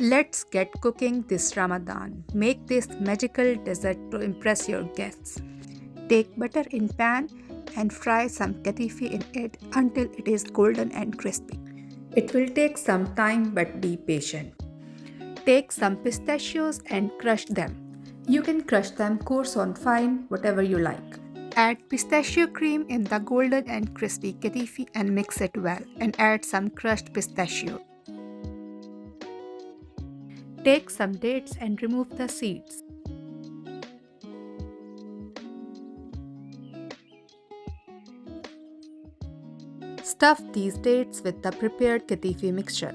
Let's get cooking this Ramadan. Make this magical dessert to impress your guests. Take butter in pan and fry some katifi in it until it is golden and crispy. It will take some time but be patient. Take some pistachios and crush them. You can crush them coarse or fine, whatever you like. Add pistachio cream in the golden and crispy katifi and mix it well and add some crushed pistachio. Take some dates and remove the seeds. Stuff these dates with the prepared katifi mixture.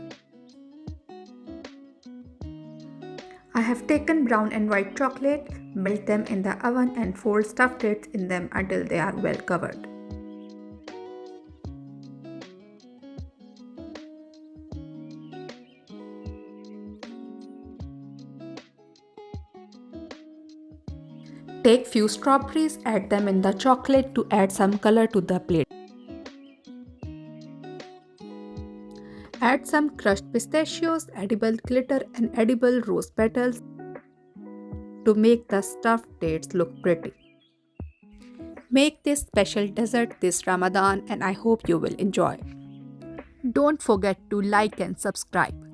I have taken brown and white chocolate, melt them in the oven and fold stuffed dates in them until they are well covered. Take few strawberries, add them in the chocolate to add some color to the plate. Add some crushed pistachios, edible glitter and edible rose petals to make the stuffed dates look pretty. Make this special dessert this Ramadan and I hope you will enjoy. Don't forget to like and subscribe.